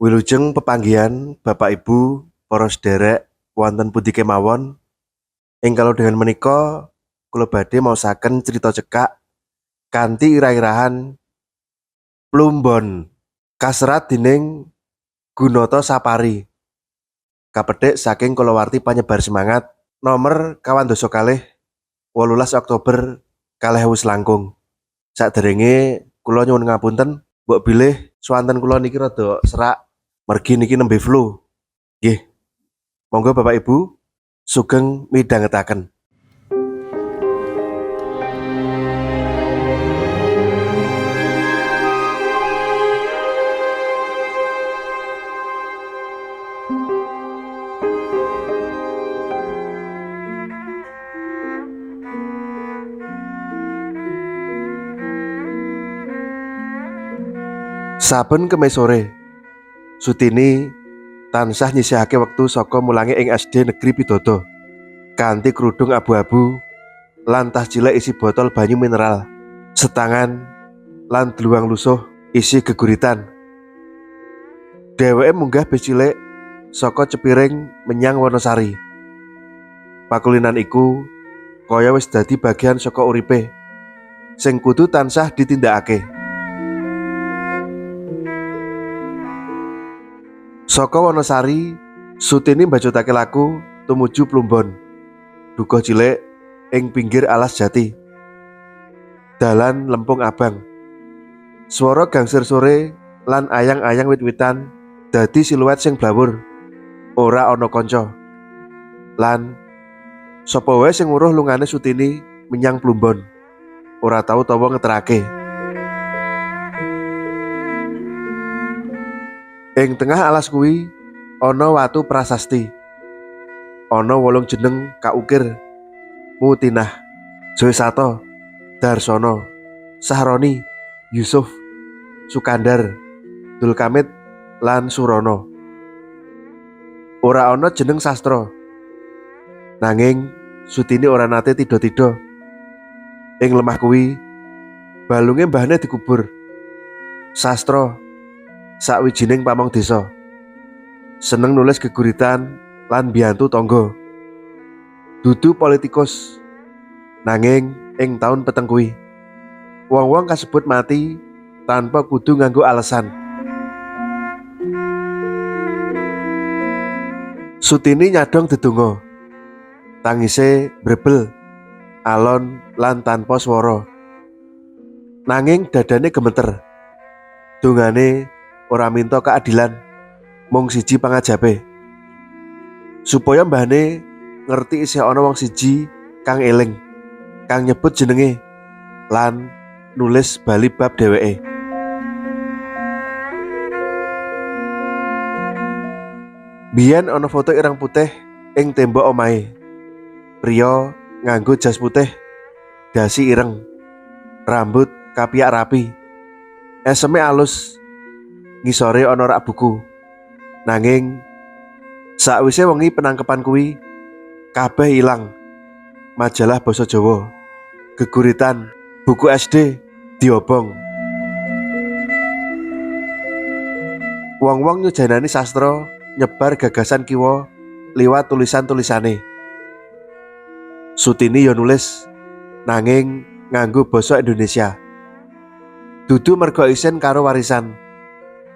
Wilujeng pepanggihan Bapak Ibu, para sedherek wonten pundi kemawon, ing kalodhangan menika kula badhe maosaken crita cekak kanthi irah-irahan Plumbon kaserat dening Gunata Sapari, kapethik saking kulawarti panyebar semangat nomer 18 Oktober 2000 langkung. Saderenge kula nyuwun ngapunten, mbok bilih swanten kula niki rada serak mergi niki nembe flu. Nggih, monggo Bapak Ibu sugeng midhangetaken. Saben Kemis sore, Sutini tansah nyisihake wektu saka mulangi ing SD Negeri Pidodo kanthi kerudung abu-abu lan tas cilik isi botol banyu mineral, setangan lan dluwang lusuh isi geguritan. Dheweke munggah bis cilik saka Cepiring menyang Wonosari. Pakulinan iku kaya wis dadi bagian saka uripe sing kudu tansah ditindakake. Saka Wonosari, Sutini mbajutake laku tumuju Plumbon, dukuh cilik ing pinggir alas jati. Dalan lempung abang. Swara gangsir sore lan ayang-ayang wit-witan dadi siluet sing blawur. Ora ana kanca. Lan sapa wae sing weruh lungane Sutini menyang Plumbon, ora tau tawa ngeterake. Ing tengah alas kuwi ana watu prasasti. Ana 8 jeneng kaukir: Mutinah, Joysato, Darsono, Sahroni, Yusuf, Sukandar, Dulkamit lan Surono. Ora ana jeneng sastra. Nanging Sutini ora nate tida-tida. Ing lemah kuwi balunge mbahne dikubur. Sastra sawijining pamong desa. Seneng nulis geguritan lan mbiyantu tangga. Dudu politikus. Nanging ing taun peteng kuwi wong-wong kasebut mati tanpa kudu nganggo alesan. Sutini nyadong dedonga. Tangise brebel, alon lan tanpa swara. Nanging dadane gemeter. Dongane ora minta keadilan, mung siji pangajabe. Supaya mbahne ngerti isih ana wong siji kang eling, kang nyebut jenenge lan nulis bali bab dheweke. Biyen ana foto ireng putih ing tembok omahe. Priya nganggo jas putih, dasi ireng, rambut kapiak rapi, eseme alus, ngisore ana rak buku. Nanging sakwise wengi penangkepan kuwi kabeh ilang. Majalah basa Jawa, geguritan, buku SD diobong. Wong-wong nyujanani sastra, nyebar gagasan kiwa liwat tulisan-tulisane. Sutini ya nulis, nanging nganggo basa Indonesia. Dudu merga isin karo warisan,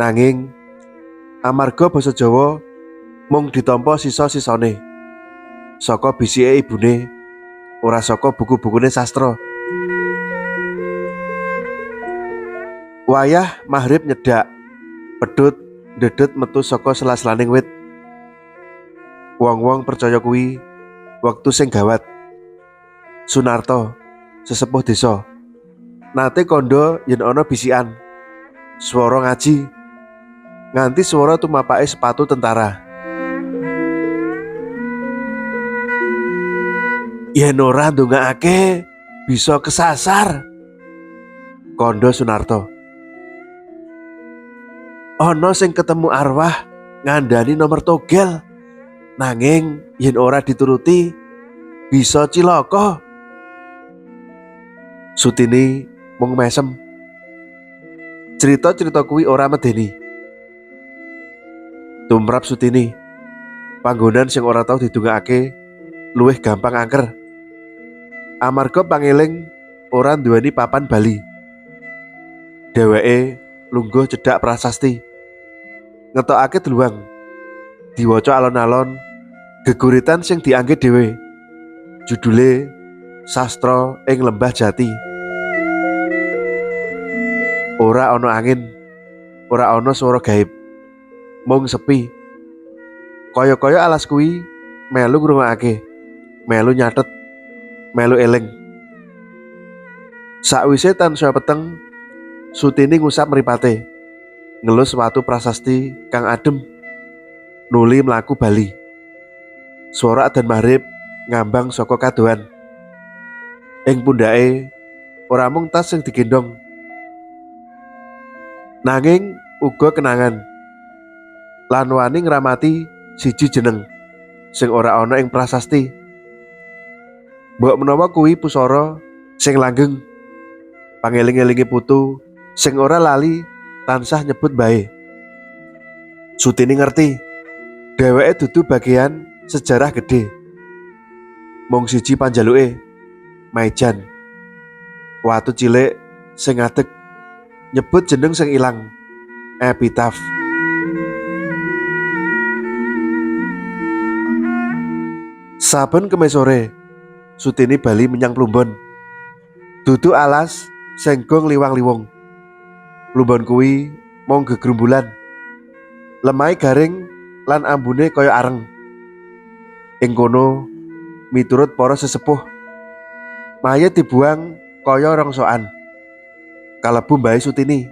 nanging amarga basa Jawa mung ditampa sisa-sisane saka bisike ibune, ora saka buku-bukune sastra. Wayah maghrib nyedak, pedhut ndedet metu saka sela-selaning wit. Wong-wong percaya kuwi wektu sing gawat. Sunarto, sesepuh desa, nate kandha yen ana bisikan, swara ngaji, nganti swara tumapake sepatu tentara. Yen ora ndongakake bisa kesasar, kandha Sunarto. Ana sing ketemu arwah ngandani nomor togel, nanging yen ora dituruti bisa cilaka. Sutini mung mesem. Cerita-cerita kuwi ora medeni. Tumrap Sutini, panggonan sing ora tau didongakake luwih gampang angker. Amarga pangeling ora nduweni papan bali. Dheweke lungguh cedhak prasasti, ngetokake dluwang, diwaca alon-alon, geguritan sing diangge dhewe. Judule Sastra ing Lembah Jati. Ora ana angin, ora ana swara gaib, mung sepi. Kaya-kaya alas kuwi melu ngrungokake, melu nyatet, melu eling. Sakwise tansaya peteng, Sutini ngusap mripate, ngelus watu prasasti kang adem, nuli mlaku bali. Swara adzan maghrib ngambang saka kadohan. Ing pundhake ora mung tas sing digendhong, nanging uga kenangan. Lan wani ngramati siji jeneng sing ora ana ing prasasti. Mbok menawa kuwi pusara sing langgeng, pangeling-elinge putu sing ora lali tansah nyebut bae. Sutini ngerti, dheweke dudu bagian sejarah gedhe. Mung siji panjaluke, maijan. Watu cilik sing ngadeg nyebut jeneng sing ilang, epitaf. Saben Kemis sore, Sutini bali menyang Plumbon. Dudu alas sing gong liwang-liwung. Plumbon kuwi mung gegrumbulan, lemahe garing lan ambune kaya areng. Ing kono miturut para sesepuh, mayit dibuang kaya rongsokan, kalebu mbahe Sutini.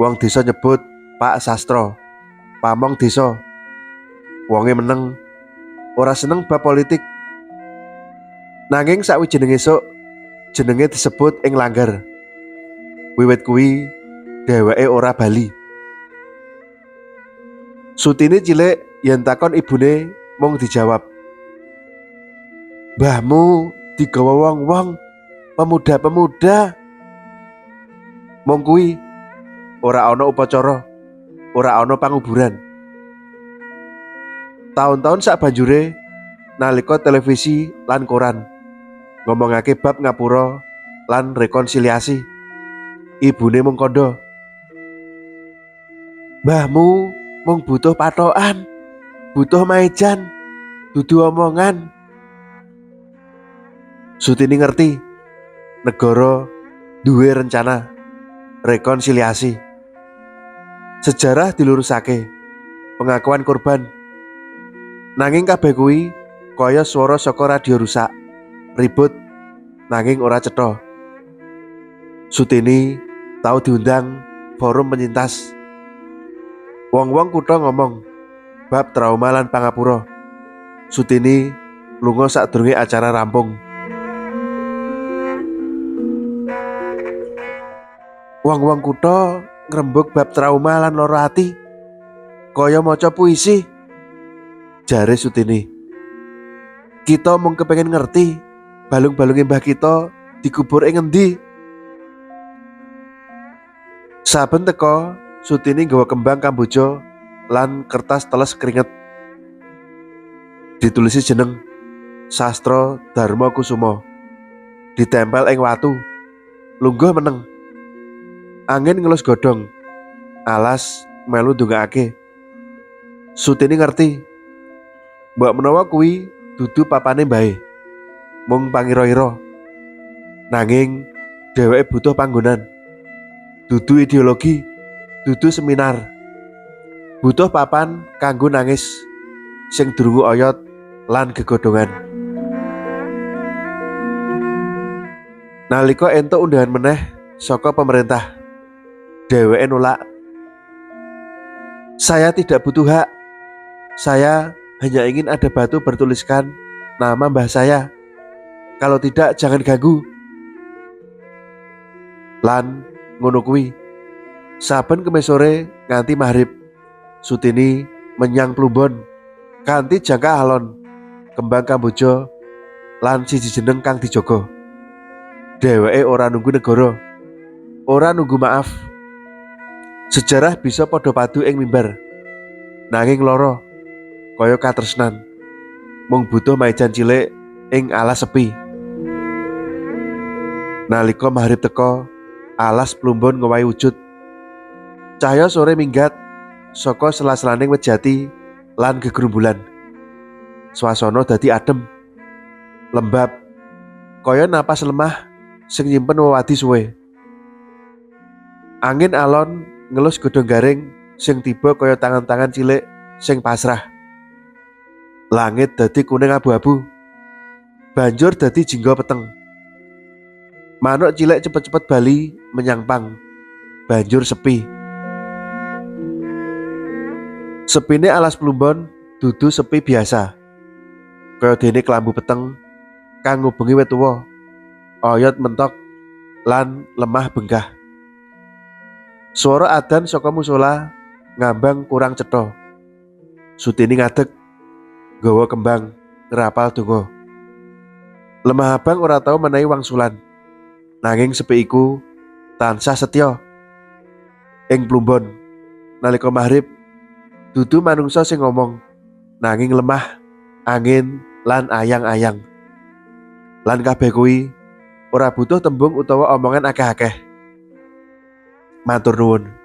Wong desa nyebut Pak Sastra, pamong desa. Wonge meneng, ora seneng bab politik. Nanging sakwijining esuk jenenge disebut ing langgar. Wiwit kuwi dheweke ora bali. Sutini cilik yen takon ibune mung dijawab, "Mbahmu digawa wong-wong, pemuda-pemuda." Mung kuwi, ora ana upacara, ora ana panguburan. Taun-taun sabanjure nalika televisi lan koran ngomongake bab ngapura lan rekonsiliasi, ibune mung kandha, "Mbahmu mung butuh patokan, butuh maijan, dudu omongan." Sutini ngerti negara duwe rencana rekonsiliasi. Sejarah dilurusake, pengakuan korban. Nanging kabeh kuwi kaya swara saka radio rusak, ribut nanging ora cetha. Sutini tau diundang forum penyintas. Wong-wong kutha ngomong bab trauma lan pangapura. Sutini lunga sadurunge acara rampung. Wong-wong kutha ngrembug bab trauma lan lara ati, kaya maca puisi. Jare Sutini, "Kita mung kepengin ngerti balung-balunge mbah kita dikubur ing endi." Saben teka, Sutini nggawa kembang kamboja lan kertas teles keringet. Ditulisi jeneng Sastra Dharma Kusuma, ditempel ing watu. Lungguh meneng. Angin ngelus godhong, alas melu ndongakake. Sutini ngerti, mbok menawa kuwi dudu papane mbahe, mung pangira-ira. Nanging dheweke butuh panggonan, dudu ideologi, dudu seminar. Butuh papan kanggo nangis sing durung oyot lan gegodhongan. Nalika entuk undangan meneh saka pemerintah, dheweke nolak. "Saya tidak butuh hak. Saya hanya ingin ada batu bertuliskan nama mbah saya. Kalau tidak jangan ganggu." Lan ngono kuwi, saben Kemis sore nganti maghrib, Sutini menyang Plumbon kanthi jangka alon, kembang kamboja lan siji jeneng kang dijaga. Dheweke ora nunggu negara, ora nunggu maaf. Sejarah bisa padha padu ing mimbar. nanging loro kaya katresnan, mung butuh maijan cilik ing alas sepi. Nalika maghrib teka, alas plumbon ngowahi wujud. Cahya sore minggat saka sela-selaning wit jati lan gegerumbulan. Swasana dadi adem, lembab, kaya napas lemah sing nyimpen wewadi suwe. Angin alon ngelus godhong garing sing tiba kaya tangan-tangan cilik sing pasrah. Langit dadi kuning abu-abu, banjur dadi jingga peteng. Manuk cilik cepet-cepet bali menyang pang, banjur sepi. Sepine alas plumbon dudu sepi biasa, kaya dene kelambu peteng kang ngubengi wit tuwa, oyot mentok lan lemah bengkah. Swara adzan saka musala ngambang kurang cetha. Sutini ngadeg nggawa kembang ngrapal donga. Lemah Abang ora tau menehi wangsulan, nanging sepi iku tansah setya. Ing plumbon nalika maghrib dudu manungsa sing ngomong, nanging lemah, angin lan ayang-ayang. Lan kabeh kuwi ora butuh tembung utawa omongan akeh-akeh. Matur nuwun.